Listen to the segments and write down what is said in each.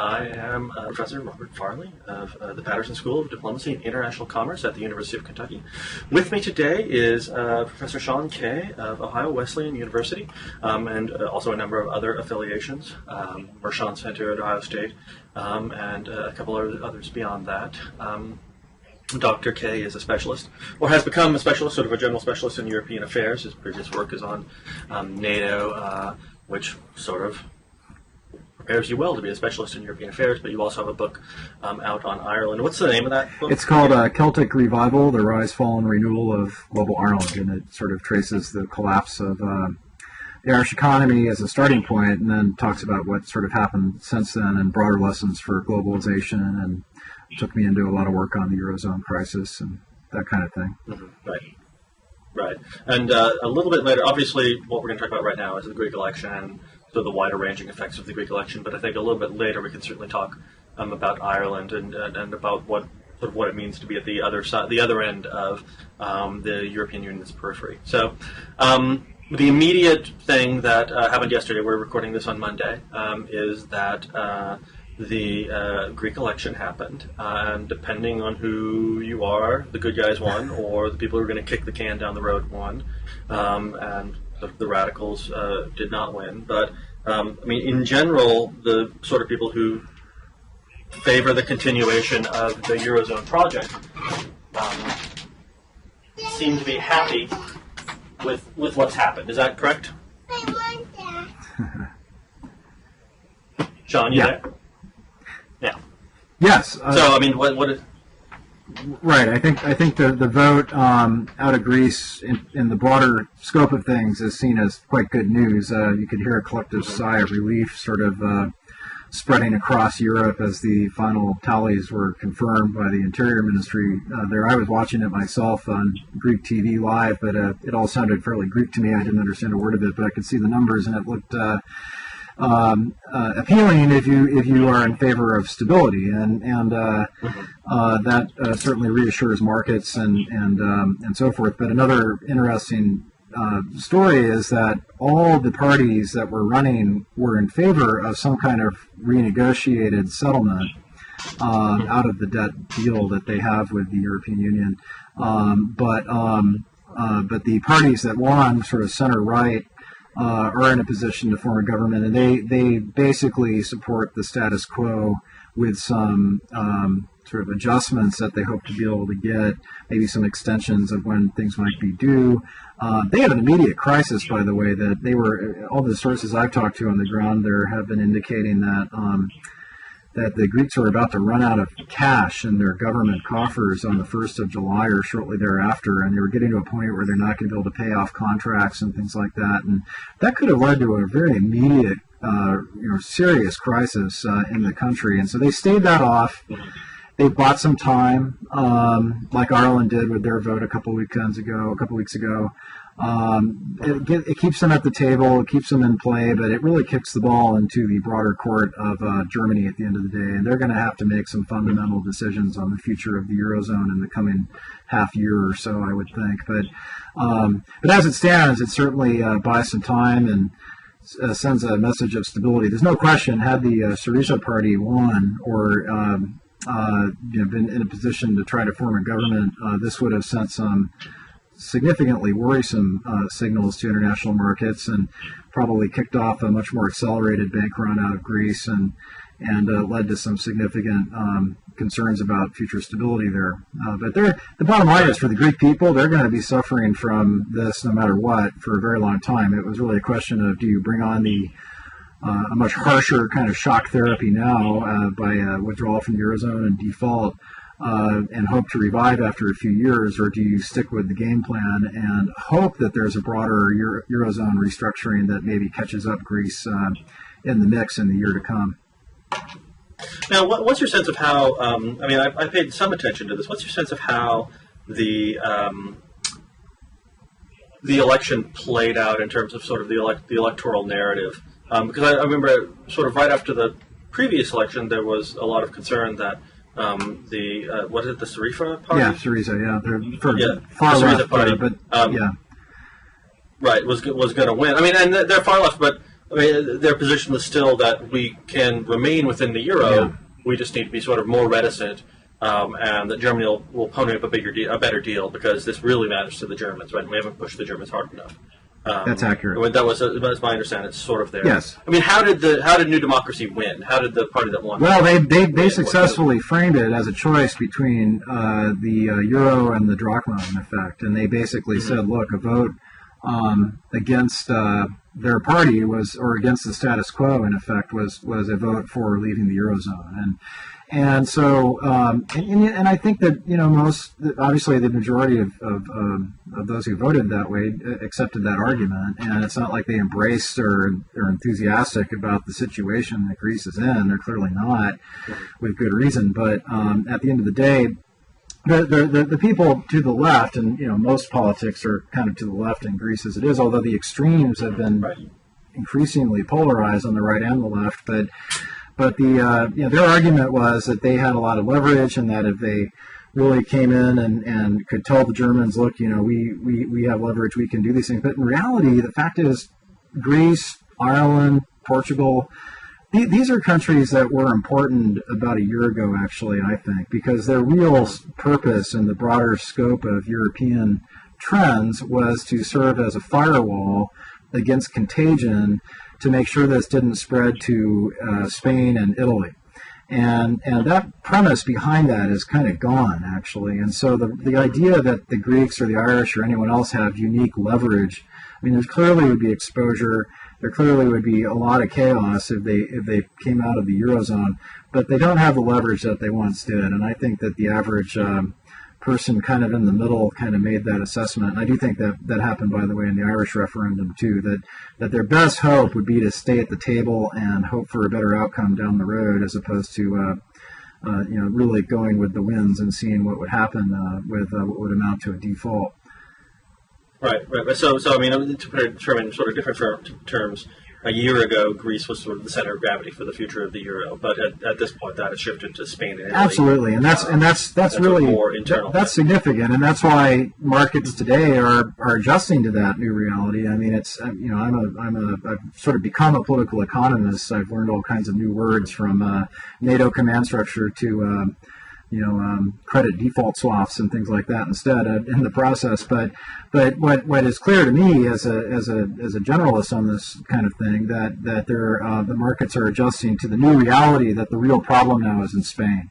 I am Professor Robert Farley of the Patterson School of Diplomacy and International Commerce at the University of Kentucky. With me today is Professor Sean Kay of Ohio Wesleyan University, and also a number of other affiliations, Mershon Center at Ohio State, and a couple of others beyond that. Dr. Kay is a specialist, or has become a specialist, sort of a general specialist in European affairs. His previous work is on NATO, which sort of prepares you well to be a specialist in European affairs, but you also have a book out on Ireland. What's the name of that book? It's called Celtic Revival, The Rise, Fall, and Renewal of Global Ireland, and it sort of traces the collapse of the Irish economy as a starting point, and then talks about what sort of happened since then and broader lessons for globalization, and took me into a lot of work on the Eurozone crisis and that kind of thing. Mm-hmm. Right. And a little bit later, obviously, what we're going to talk about right now is the Greek election, so the wider ranging effects of the Greek election. But I think a little bit later we can certainly talk about Ireland and about what it means to be at the other side, the other end of the European Union's periphery. So the immediate thing that happened yesterday, we're recording this on Monday, is that the Greek election happened, and depending on who you are, the good guys won, or the people who are going to kick the can down the road won, and the radicals did not win. But I mean, in general, the sort of people who favor the continuation of the Eurozone project seem to be happy with what's happened. Is that correct? Sean, you there? Yeah. Yes. So I mean, what is? Right. I think the vote out of Greece in the broader scope of things is seen as quite good news. You could hear a collective sigh of relief, sort of spreading across Europe as the final tallies were confirmed by the Interior Ministry there. I was watching it myself on Greek TV live, but it all sounded fairly Greek to me. I didn't understand a word of it, but I could see the numbers, and it looked appealing if you are in favor of stability, and that certainly reassures markets and so forth. But another interesting story is that all the parties that were running were in favor of some kind of renegotiated settlement out of the debt deal that they have with the European Union. But the parties that won, sort of center right, are in a position to form a government, and they basically support the status quo with some sort of adjustments that they hope to be able to get, maybe some extensions of when things might be due. They have an immediate crisis, by the way, that all the sources I've talked to on the ground there have been indicating that the Greeks are about to run out of cash in their government coffers on the 1st of July or shortly thereafter, and they were getting to a point where they're not going to be able to pay off contracts and things like that. And that could have led to a very immediate, serious crisis in the country. And so they stayed that off. They bought some time, like Ireland did with their vote a couple weeks ago. It keeps them at the table, it keeps them in play, but it really kicks the ball into the broader court of Germany at the end of the day, and they're going to have to make some fundamental decisions on the future of the Eurozone in the coming half year or so, I would think. But as it stands, it certainly buys some time and sends a message of stability. There's no question, had the Syriza party won or been in a position to try to form a government, this would have sent some significantly worrisome signals to international markets, and probably kicked off a much more accelerated bank run out of Greece, and led to some significant concerns about future stability there. But the bottom line is, for the Greek people, they're going to be suffering from this no matter what for a very long time. It was really a question of, do you bring on a much harsher kind of shock therapy now by withdrawal from the Eurozone and default, and hope to revive after a few years, or do you stick with the game plan and hope that there's a broader Eurozone restructuring that maybe catches up Greece in the mix in the year to come? Now, what's your sense of how, I paid some attention to this, what's your sense of how the election played out in terms of sort of the electoral narrative? Because I remember sort of right after the previous election, there was a lot of concern that what is it, the Syriza party? Yeah, Syriza, yeah. Far left party, but right, was going to win. I mean, and they're far left, but I mean, their position was still that we can remain within the euro. Yeah. We just need to be sort of more reticent, and that Germany will pony up a better deal because this really matters to the Germans, right? We haven't pushed the Germans hard enough. That's accurate. I mean, that's my understanding. It's sort of there. Yes. I mean, how did New Democracy win? How did the party that won? Well, they successfully framed it as a choice between the euro and the drachma, in effect, and they basically said, look, a vote against their party or against the status quo, in effect, was a vote for leaving the eurozone, and so and I think that obviously the majority of those who voted that way accepted that argument, and it's not like they embraced or are enthusiastic about the situation that Greece is in. They're clearly not, with good reason. But at the end of the day, the people to the left, and most politics are kind of to the left in Greece as it is, although the extremes have been increasingly polarized on the right and the left. But their argument was that they had a lot of leverage, and that if they really came in and could tell the Germans, look, we have leverage, we can do these things. But in reality, the fact is, Greece, Ireland, Portugal, these are countries that were important about a year ago, actually, I think, because their real purpose in the broader scope of European trends was to serve as a firewall against contagion, to make sure this didn't spread to Spain and Italy. And that premise behind that is kind of gone, actually. And so the idea that the Greeks or the Irish or anyone else have unique leverage, I mean, there clearly would be exposure. There clearly would be a lot of chaos if they came out of the eurozone, but they don't have the leverage that they once did. And I think that the average person kind of in the middle kind of made that assessment. And I do think that happened, by the way, in the Irish referendum too, that their best hope would be to stay at the table and hope for a better outcome down the road, as opposed to really going with the winds and seeing what would happen with what would amount to a default. Right. So I mean, to put it in sort of different terms, a year ago, Greece was sort of the center of gravity for the future of the euro, but at this point, that has shifted to Spain and Italy. Absolutely, and that's really more internal. That's significant, and that's why markets today are adjusting to that new reality. I mean, it's I've sort of become a political economist. I've learned all kinds of new words, from NATO command structure to credit default swaps and things like that instead in the process. But what is clear to me as a generalist on this kind of thing, that the markets are adjusting to the new reality that the real problem now is in Spain.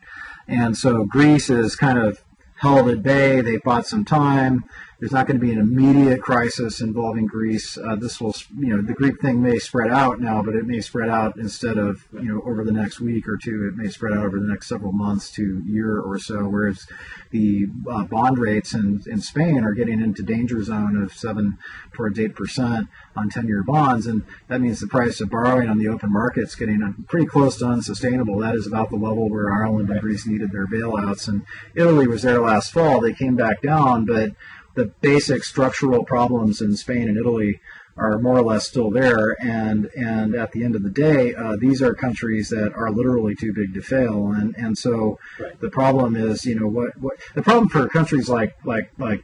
And so Greece is kind of held at bay. They bought some time. There's not going to be an immediate crisis involving Greece. This will, the Greek thing may spread out now, but it may spread out instead of, over the next week or two. It may spread out over the next several months to a year or so, whereas the bond rates in Spain are getting into danger zone of 7 towards 8% on 10-year bonds, and that means the price of borrowing on the open market's getting pretty close to unsustainable. That is about the level where Ireland and Greece needed their bailouts, and Italy was there last fall. They came back down, but the basic structural problems in Spain and Italy are more or less still there, and at the end of the day, these are countries that are literally too big to fail, and so the problem is, what the problem for countries like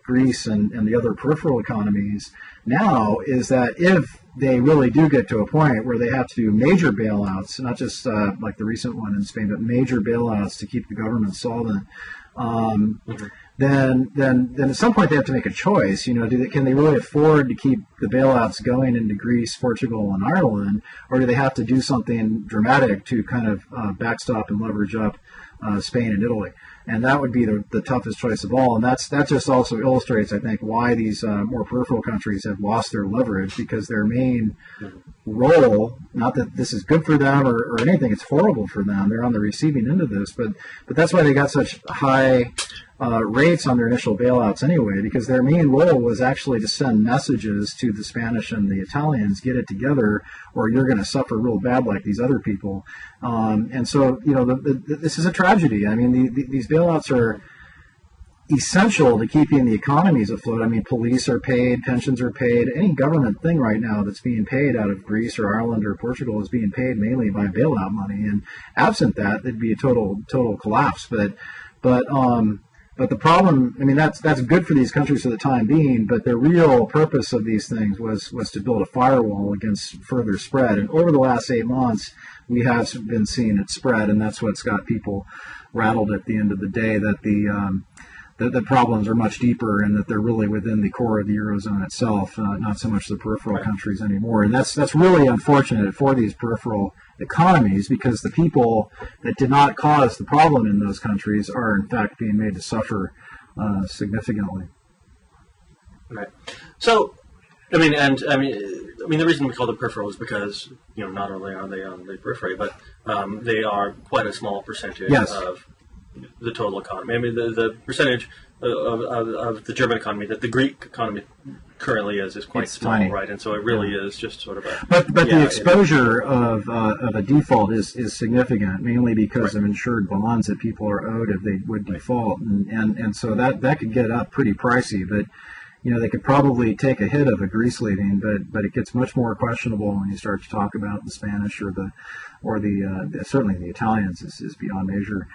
Greece and the other peripheral economies now is that if they really do get to a point where they have to do major bailouts, not just like the recent one in Spain, but major bailouts to keep the government solvent. Then at some point they have to make a choice. Can they really afford to keep the bailouts going into Greece, Portugal, and Ireland, or do they have to do something dramatic to kind of backstop and leverage up Spain and Italy? And that would be the toughest choice of all. And that just also illustrates, I think, why these more peripheral countries have lost their leverage, because their main role, not that this is good for them or anything, it's horrible for them. They're on the receiving end of this, but that's why they got such high rates on their initial bailouts anyway, because their main role was actually to send messages to the Spanish and the Italians, get it together, or you're going to suffer real bad like these other people. And so, this is a tragedy. I mean, these bailouts are essential to keeping the economies afloat. I mean, police are paid, pensions are paid. Any government thing right now that's being paid out of Greece or Ireland or Portugal is being paid mainly by bailout money. And absent that, it'd be a total collapse. But But the problem, I mean, that's good for these countries for the time being, but the real purpose of these things was to build a firewall against further spread. And over the last 8 months, we have been seeing it spread, and that's what's got people rattled at the end of the day, that the problems are much deeper and that they're really within the core of the Eurozone itself, not so much the peripheral countries anymore. And that's really unfortunate for these peripheral economies, because the people that did not cause the problem in those countries are in fact being made to suffer significantly. Right. So, the reason we call them peripheral is because, not only are they on the periphery, but they are quite a small percentage of the total economy. I mean, the percentage of the German economy that the Greek economy currently is quite small, tiny. Right? And so it really is just sort of a... But the exposure of a default is significant, mainly because of insured bonds that people are owed if they would default. And so that could get up pretty pricey, but they could probably take a hit of a Greece leaving, but it gets much more questionable when you start to talk about the Spanish or certainly the Italians is beyond measure.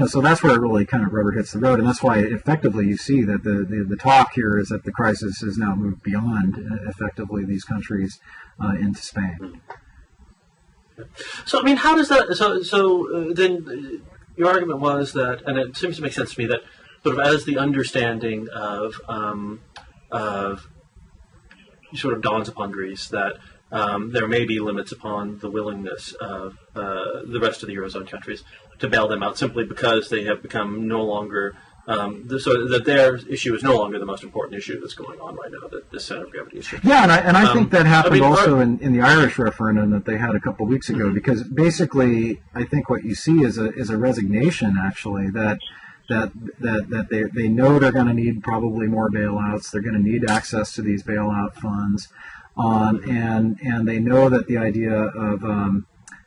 So that's where it really kind of rubber hits the road, and that's why effectively you see that the talk here is that the crisis has now moved beyond effectively these countries into Spain. So I mean, how does that? So then your argument was that, and it seems to make sense to me that sort of as the understanding of sort of dawns upon Greece, that there may be limits upon the willingness of the rest of the Eurozone countries to bail them out simply because they have become no longer, so that their issue is no longer the most important issue that's going on right now, the center of gravity issue. Yeah, and I think that happened also in the Irish referendum that they had a couple of weeks ago, because basically I think what you see is a resignation, actually, that they know they're going to need probably more bailouts. They're going to need access to these bailout funds, and they know that the idea of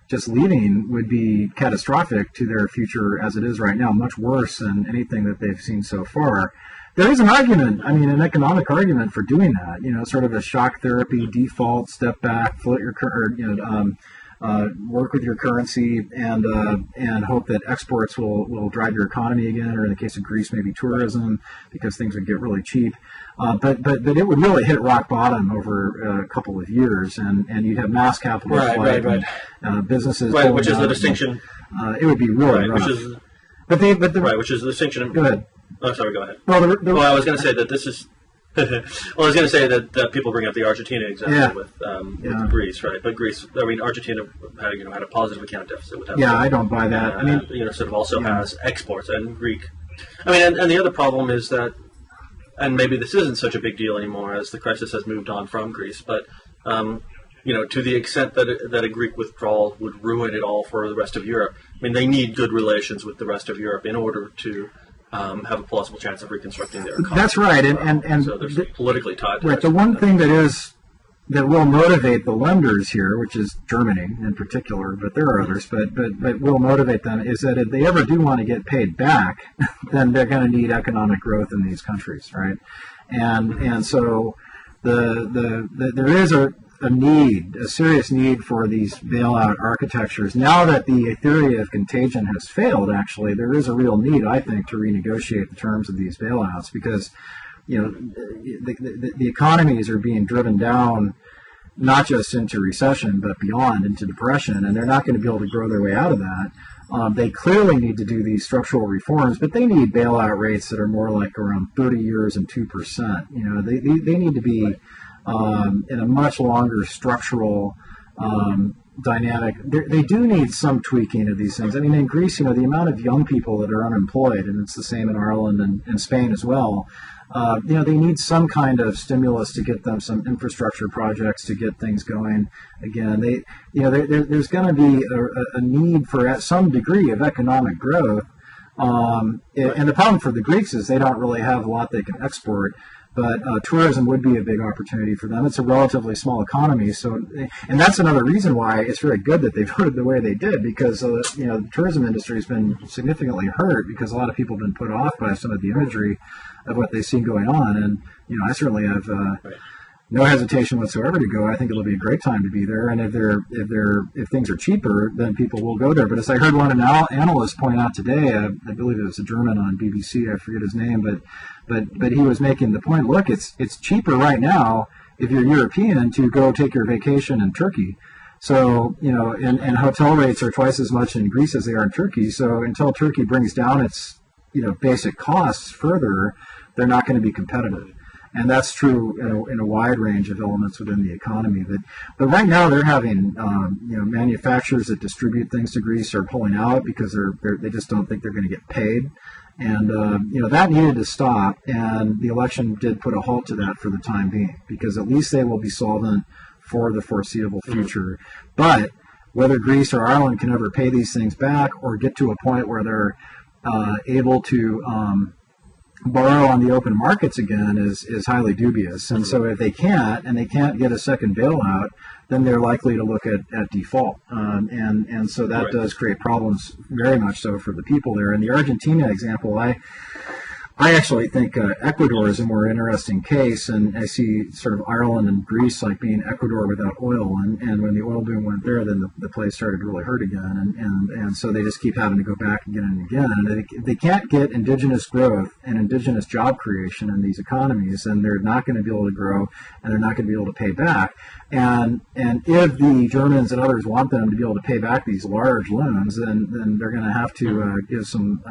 just leaving would be catastrophic to their future as it is right now, much worse than anything that they've seen so far. There is an argument, an economic argument for doing that. Sort of a shock therapy, default, step back, float your work with your currency and hope that exports will drive your economy again, or in the case of Greece, maybe tourism, because things would get really cheap. But it would really hit rock bottom over a couple of years, and you'd have mass capital flight, and businesses. Right, which is the distinction. It would be really rough. Which is the distinction. Go ahead. Oh, sorry, go ahead. Well, I was going to say that this is... I was going to say that people bring up the Argentina example with Greece, right? But Greece, Argentina had a positive account deficit. I don't buy that. Sort of also has exports, and Greek. And the other problem is that, and maybe this isn't such a big deal anymore as the crisis has moved on from Greece, but to the extent that a Greek withdrawal would ruin it all for the rest of Europe. They need good relations with the rest of Europe in order to have a plausible chance of reconstructing their economy. That's right, and so they're politically tied to right. The one thing that will motivate the lenders here, which is Germany in particular, but there are others, but will motivate them, is that if they ever do want to get paid back, then they're going to need economic growth in these countries, right? And so there is a serious need for these bailout architectures. Now that the theory of contagion has failed, actually, there is a real need, I think, to renegotiate the terms of these bailouts, because the economies are being driven down not just into recession, but beyond, into depression, and they're not going to be able to grow their way out of that. They clearly need to do these structural reforms, but they need bailout rates that are more like around 30 years and 2%. They need to be in a much longer structural dynamic. They do need some tweaking of these things. In Greece, the amount of young people that are unemployed, and it's the same in Ireland and Spain as well, they need some kind of stimulus to get them some infrastructure projects to get things going again. There's going to be a need for some degree of economic growth. And the problem for the Greeks is they don't really have a lot they can export. But tourism would be a big opportunity for them. It's a relatively small economy, and that's another reason why it's very good that they voted the way they did, because the tourism industry has been significantly hurt because a lot of people have been put off by some of the imagery of what they've seen going on. And I certainly have no hesitation whatsoever to go. I think it'll be a great time to be there. And if things are cheaper, then people will go there. But as I heard one analyst point out today, I believe it was a German on BBC, I forget his name, but he was making the point, look, it's cheaper right now if you're European to go take your vacation in Turkey. So, and hotel rates are twice as much in Greece as they are in Turkey. So until Turkey brings down its, basic costs further, they're not going to be competitive. And that's true in a wide range of elements within the economy. But right now they're having, manufacturers that distribute things to Greece are pulling out because they just don't think they're going to get paid. And, that needed to stop. And the election did put a halt to that for the time being, because at least they will be solvent for the foreseeable future. But whether Greece or Ireland can ever pay these things back or get to a point where they're able to borrow on the open markets again is highly dubious. And so if they can't, and they can't get a second bailout, then they're likely to look at default. And so that does create problems very much so for the people there. In the Argentina example, I actually think Ecuador is a more interesting case, and I see sort of Ireland and Greece like being Ecuador without oil, and when the oil boom went there, then the place started to really hurt again, and so they just keep having to go back again and again, and they can't get indigenous growth and indigenous job creation in these economies, and they're not going to be able to grow, and they're not going to be able to pay back, and if the Germans and others want them to be able to pay back these large loans, then they're going to have to give some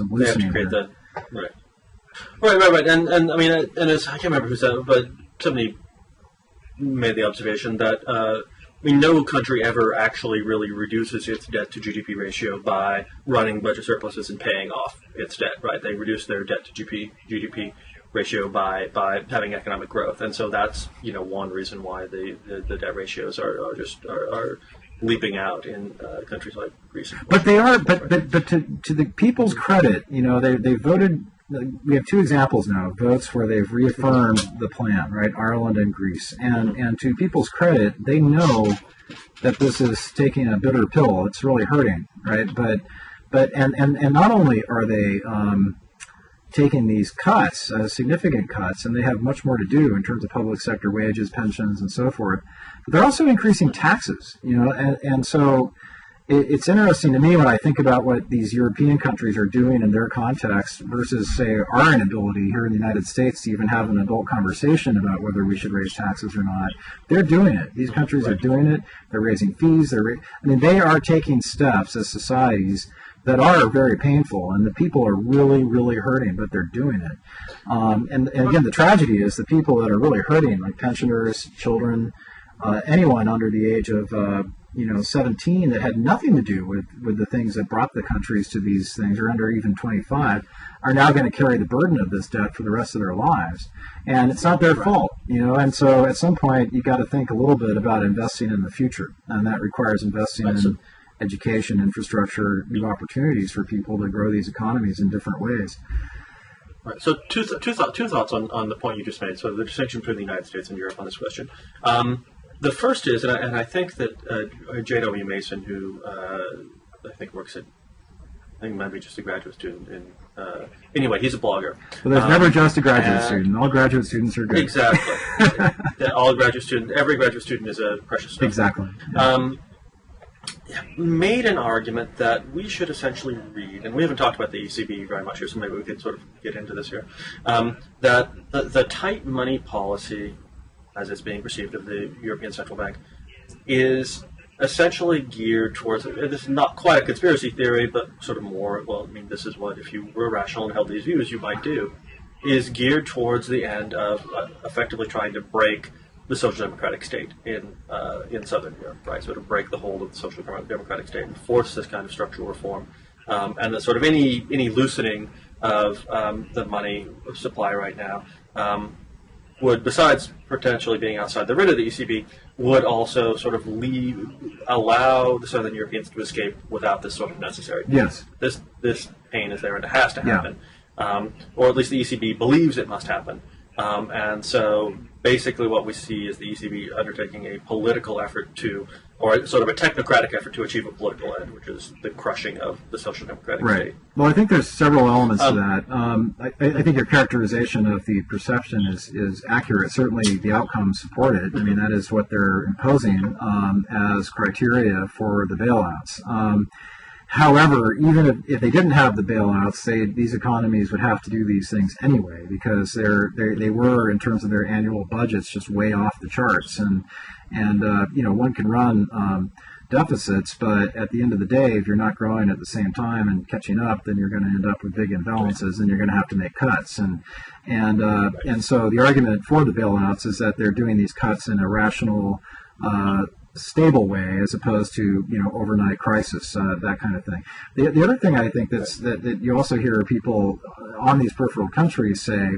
loosening. They have to create Right. And I mean, and as I can't remember who said it, but somebody made the observation that no country ever actually really reduces its debt to GDP ratio by running budget surpluses and paying off its debt. Right? They reduce their debt to GDP ratio by having economic growth, and so that's one reason why the debt ratios are leaping out in countries like Greece. But they are, but to the people's credit, they voted. We have two examples now, votes where they've reaffirmed the plan, right? Ireland and Greece. And to people's credit, they know that this is taking a bitter pill. It's really hurting, right? But not only are they taking these cuts, significant cuts, and they have much more to do in terms of public sector wages, pensions, and so forth, but they're also increasing taxes, and so it's interesting to me when I think about what these European countries are doing in their context versus, say, our inability here in the United States to even have an adult conversation about whether we should raise taxes or not. They're doing it. These countries are doing it. They're raising fees. They are taking steps as societies that are very painful, and the people are really, really hurting, but they're doing it. And again, the tragedy is the people that are really hurting, like pensioners, children, anyone under the age of 17 that had nothing to do with the things that brought the countries to these things, or under even 25, are now going to carry the burden of this debt for the rest of their lives. And it's not their fault, and so at some point you got to think a little bit about investing in the future, and that requires investing in education, infrastructure, new opportunities for people to grow these economies in different ways. Right. So two thoughts on the point you just made. So the distinction between the United States and Europe on this question. The first is, and I think that J.W. Mason, who I think works at, I think might be just a graduate student. Anyway, he's a blogger. Well, there's never just a graduate student. All graduate students are good. Exactly. Every graduate student is a precious stuff. Exactly. Made an argument that we should essentially read, and we haven't talked about the ECB very much here, so maybe we could sort of get into this here, that the tight money policy, as it's being perceived of the European Central Bank, is essentially geared towards, this is not quite a conspiracy theory, but sort of more, this is what, if you were rational and held these views, you might do, is geared towards the end of effectively trying to break the social democratic state in Southern Europe, right? So to break the hold of the social democratic state and force this kind of structural reform, and that sort of any loosening of the money supply right now would, besides potentially being outside the rid of the ECB, would also sort of allow the Southern Europeans to escape without this sort of necessary. Yes. This pain is there and it has to happen, or at least the ECB believes it must happen. And so basically what we see is the ECB undertaking a political effort to, or sort of a technocratic effort to achieve a political end, which is the crushing of the social democratic state. Well, I think there's several elements to that. I think your characterization of the perception is accurate. Certainly the outcomes support it. I mean, that is what they're imposing as criteria for the bailouts. However, even if they didn't have the bailouts, these economies would have to do these things anyway, because they were, in terms of their annual budgets, just way off the charts. And one can run deficits, but at the end of the day, if you're not growing at the same time and catching up, then you're going to end up with big imbalances, and you're going to have to make cuts. And so the argument for the bailouts is that they're doing these cuts in a rational, stable way, as opposed to overnight crisis, that kind of thing. The other thing I think that you also hear people on these peripheral countries say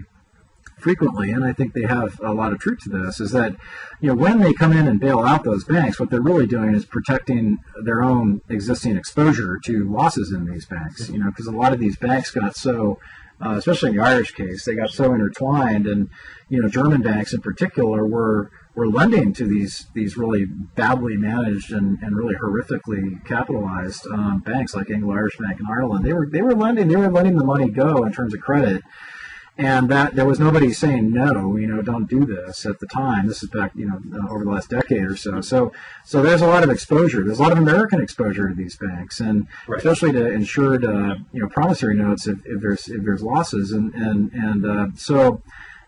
frequently, and I think they have a lot of truth to this, is that when they come in and bail out those banks, what they're really doing is protecting their own existing exposure to losses in these banks. Because a lot of these banks got so especially in the Irish case, they got so intertwined, and German banks in particular were lending to these really badly managed and really horrifically capitalized banks like Anglo-Irish Bank in Ireland. They were letting the money go in terms of credit, and that there was nobody saying no, don't do this at the time. This is back over the last decade or so. So there's a lot of exposure. There's a lot of American exposure to these banks, and especially to insured promissory notes if there's losses, so.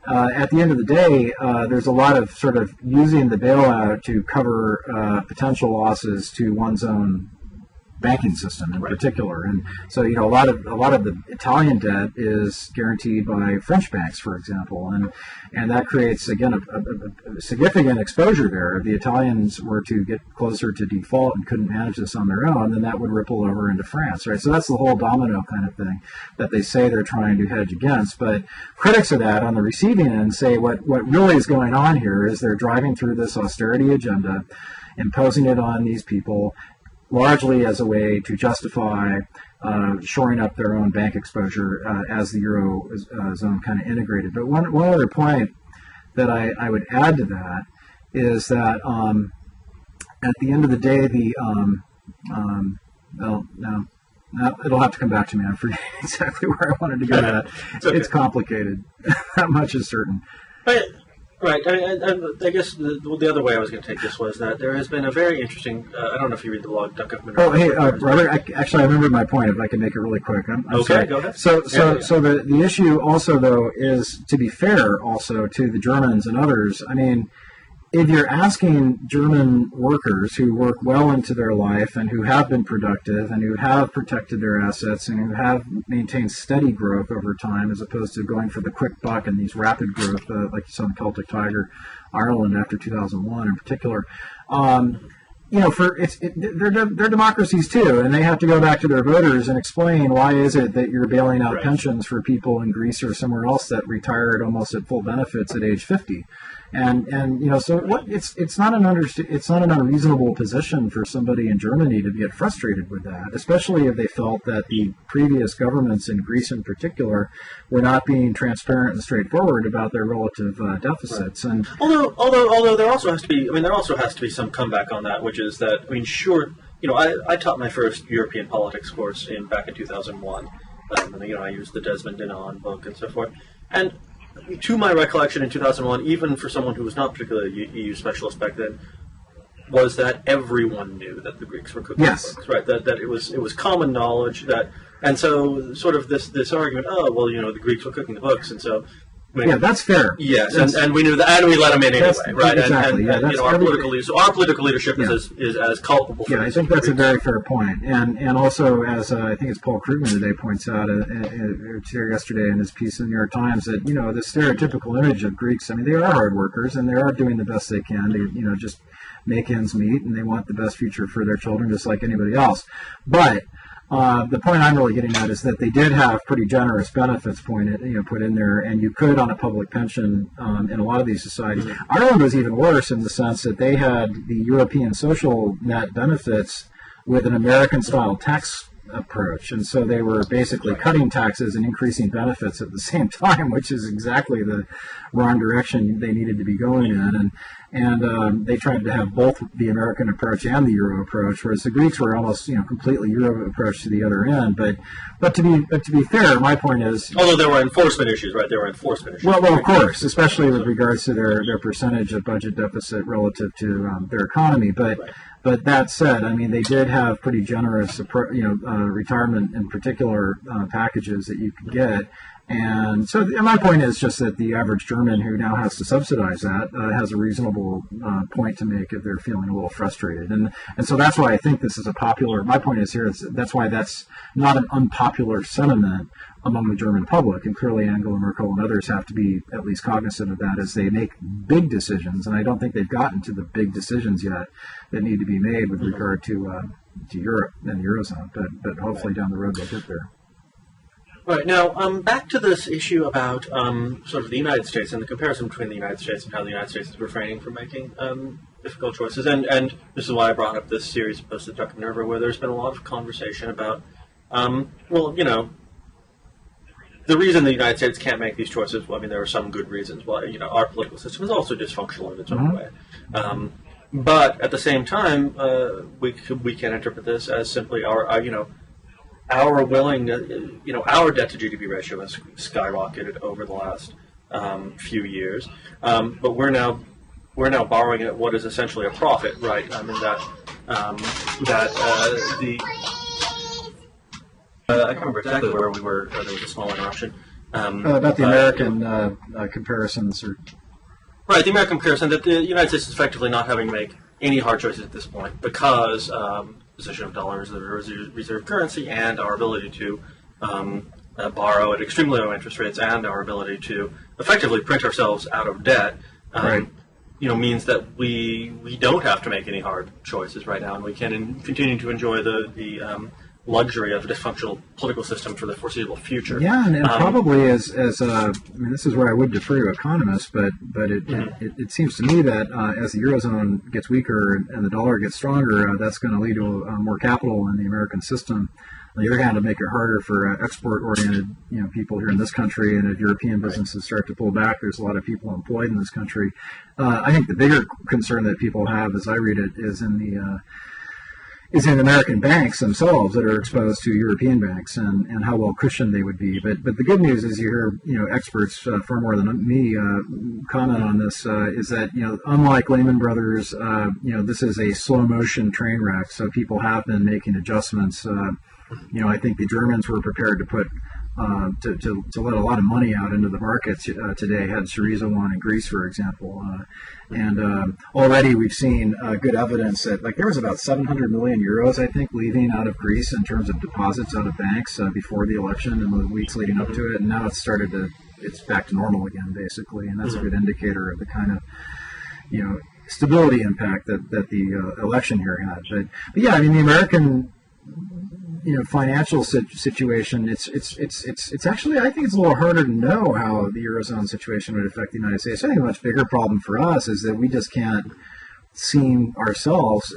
At the end of the day, there's a lot of sort of using the bailout to cover potential losses to one's own banking system in particular, and so a lot of the Italian debt is guaranteed by French banks, for example, and that creates again a significant exposure there. If the Italians were to get closer to default and couldn't manage this on their own, then that would ripple over into France, right? So that's the whole domino kind of thing that they say they're trying to hedge against. But critics of that on the receiving end say what really is going on here is they're driving through this austerity agenda, imposing it on these people, largely as a way to justify shoring up their own bank exposure as the Eurozone kind of integrated. But one other point that I would add to that is that at the end of the day, it'll have to come back to me. I forget exactly where I wanted to go with that. It's complicated. That much is certain. Right. I guess the other way I was going to take this was that there has been a very interesting. I don't know if you read the blog, Duck of Monroe. Oh, hey, Robert. Actually, I remembered my point. If I can make it really quick. I'm okay, sorry. Go ahead. So the issue also, though, is to be fair also to the Germans and others. I mean, if you're asking German workers who work well into their life and who have been productive and who have protected their assets and who have maintained steady growth over time, as opposed to going for the quick buck and these rapid growth, like you saw in Celtic Tiger, Ireland after 2001 in particular, they're democracies too, and they have to go back to their voters and explain why is it that you're bailing out pensions for people in Greece or somewhere else that retired almost at full benefits at age 50. And so it's not an unreasonable position for somebody in Germany to get frustrated with that, especially if they felt that the previous governments in Greece in particular were not being transparent and straightforward about their relative deficits. And although there also has to be some comeback on that, which is that I taught my first European politics course back in 2001. I used the Desmond Dinan book and so forth, and to my recollection in 2001, even for someone who was not particularly EU specialist back then, was that everyone knew that the Greeks were cooking the books, right? That it was common knowledge that, and so sort of this argument, the Greeks were cooking the books, and so. That's fair. Yes, and we knew that, and we let them in anyway, right? Exactly. Our political leadership is as culpable. For I think that's a very fair point, and also as I think it's Paul Krugman today points out yesterday in his piece in the New York Times that the stereotypical image of Greeks. I mean, they are hard workers and they are doing the best they can to just make ends meet, and they want the best future for their children just like anybody else, but. The point I'm really getting at is that they did have pretty generous benefits put in there, and you could on a public pension in a lot of these societies. Ireland was even worse in the sense that they had the European social net benefits with an American-style tax approach, and so they were basically cutting taxes and increasing benefits at the same time, which is exactly the wrong direction they needed to be going in. And they tried to have both the American approach and the Euro approach, whereas the Greeks were almost completely Euro approach to the other end. But to be fair, my point is, although there were enforcement issues, right? There were enforcement issues. Well, of course, especially with regards to their percentage of budget deficit relative to their economy. But that said, I mean, they did have pretty generous, retirement in particular packages that you could get. And so my point is just that the average German who now has to subsidize that has a reasonable point to make if they're feeling a little frustrated. And so that's why I think this is my point is here, that's why that's not an unpopular sentiment among the German public. And clearly Angela Merkel and others have to be at least cognizant of that as they make big decisions. And I don't think they've gotten to the big decisions yet that need to be made with regard to Europe and the Eurozone. But hopefully down the road they'll get there. Right. Now, back to this issue about sort of the United States and the comparison between the United States and how the United States is refraining from making difficult choices. And this is why I brought up this series of posts at Duck Minerva, where there's been a lot of conversation about, the reason the United States can't make these choices, well, I mean, there are some good reasons why, our political system is also dysfunctional in its own way. But at the same time, we can interpret this as simply our our debt to GDP ratio has skyrocketed over the last few years, but we're now borrowing at what is essentially a profit, right? I mean I can't remember exactly where we were. There was a small interruption. About the American comparisons, or right, the American comparison that the United States is effectively not having to make any hard choices at this point because position of dollars as a reserve currency and our ability to borrow at extremely low interest rates and our ability to effectively print ourselves out of debt means that we don't have to make any hard choices right now, and we can continue to enjoy the luxury of a dysfunctional political system for the foreseeable future. Yeah, and probably as I mean, this is where I would defer to economists, but it seems to me that as the Eurozone gets weaker and the dollar gets stronger, that's going to lead to more capital in the American system. On the other hand, it'll make it harder for export-oriented people here in this country, and if European businesses start to pull back, there's a lot of people employed in this country. I think the bigger concern that people have, as I read it, is in American banks themselves that are exposed to European banks and how well cushioned they would be. But the good news is you hear experts far more than me comment on this is that unlike Lehman Brothers, this is a slow motion train wreck. So people have been making adjustments. I think the Germans were prepared to put to let a lot of money out into the markets today, had Syriza won in Greece, for example. And already we've seen good evidence that there was about 700 million euros, I think, leaving out of Greece in terms of deposits out of banks before the election and the weeks leading up to it. And now it's back to normal again, basically. And that's a good indicator of the kind of, stability impact that the election here had. But yeah, I mean, the American financial situation, it's actually, I think it's a little harder to know how the Eurozone situation would affect the United States. I think a much bigger problem for us is that we just can't seem ourselves.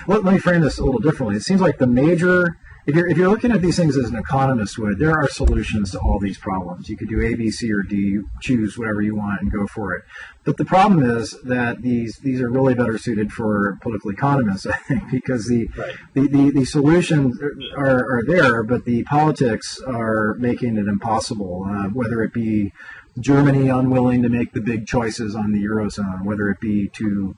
Let me frame this a little differently. It seems like the major, if you're looking at these things as an economist would, there are solutions to all these problems. You could do A, B, C, or D, choose whatever you want and go for it. But the problem is that these are really better suited for political economists, I think, because the solutions are there, but the politics are making it impossible, whether it be Germany unwilling to make the big choices on the Eurozone, whether it be to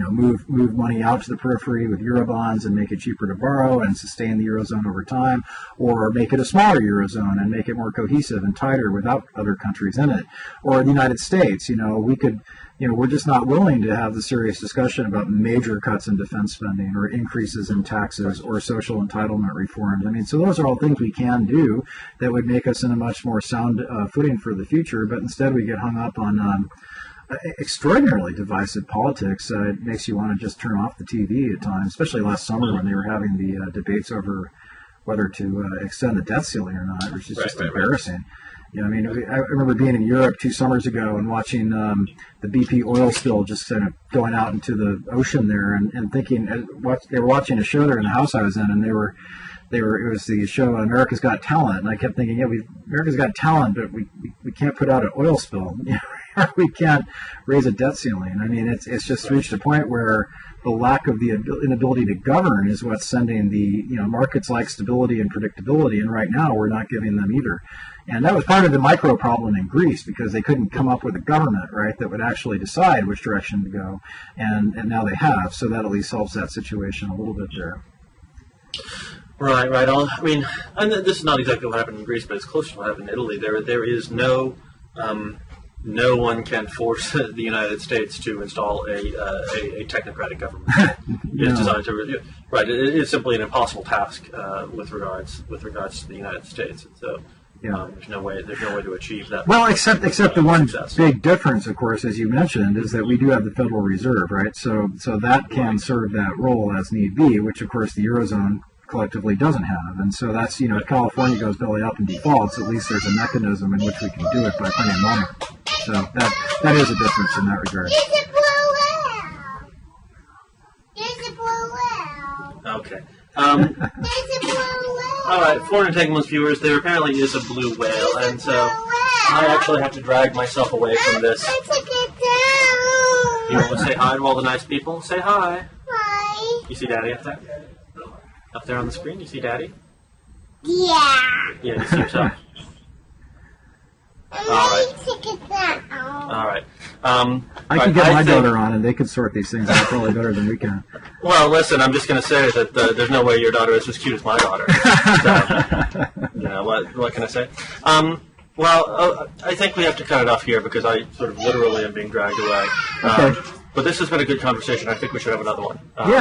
move money out to the periphery with Eurobonds and make it cheaper to borrow and sustain the Eurozone over time, or make it a smaller Eurozone and make it more cohesive and tighter without other countries in it. Or the United States, we could, we're just not willing to have the serious discussion about major cuts in defense spending or increases in taxes or social entitlement reforms. I mean, so those are all things we can do that would make us in a much more sound footing for the future, but instead we get hung up on extraordinarily divisive politics. It makes you want to just turn off the TV at times, especially last summer when they were having the debates over whether to extend the debt ceiling or not, which is just embarrassing. I mean, I remember being in Europe 2 summers ago and watching the BP oil spill just kind of going out into the ocean there and thinking, they were watching a show there in the house I was in, and they were it was the show America's Got Talent, and I kept thinking, yeah, America's Got Talent, but we can't put out an oil spill. We can't raise a debt ceiling. I mean, it's just reached a point where the lack of the inability to govern is what's sending the markets like stability and predictability, and right now we're not giving them either. And that was part of the micro problem in Greece, because they couldn't come up with a government, right, that would actually decide which direction to go, and now they have, so that at least solves that situation a little bit there. Right. I mean, and this is not exactly what happened in Greece, but it's close to what happened in Italy. There is no one can force the United States to install a technocratic government. It's designed to right. It is simply an impossible task with regards to the United States. And so there's no way to achieve that. Well, except the one big difference, of course, as you mentioned, is that we do have the Federal Reserve, right? So that can serve that role as need be, which of course the Eurozone collectively doesn't have. And so that's, if California goes belly up and defaults, at least there's a mechanism in which we can do it by printing money. So that is a difference in that regard. Okay. All right, Foreign Entanglements viewers, there apparently is a blue whale, and so I actually have to drag myself away from this. You want to say hi to all the nice people? Say hi. Hi. You see Daddy up there? Up there on the screen, you see Daddy? Yeah. Yeah, you see yourself? All right. I can get my daughter on, and they can sort these things out probably better than we can. Well, listen, I'm just going to say that there's no way your daughter is as cute as my daughter. So, what can I say? I think we have to cut it off here because I sort of literally am being dragged away. Okay. But this has been a good conversation. I think we should have another one.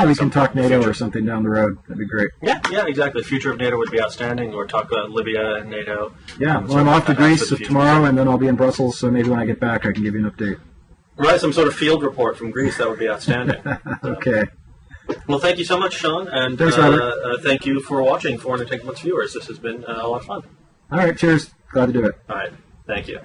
We can talk NATO or something down the road. That'd be great. Yeah, exactly. Future of NATO would be outstanding, or talk about Libya and NATO. Yeah, well, I'm off to Greece tomorrow, and then I'll be in Brussels, so maybe when I get back I can give you an update. Right, some sort of field report from Greece. That would be outstanding. Okay. Well, thank you so much, Sean, and thanks, thank you for watching, Foreign Entanglements viewers. This has been a lot of fun. All right, cheers. Glad to do it. All right, thank you.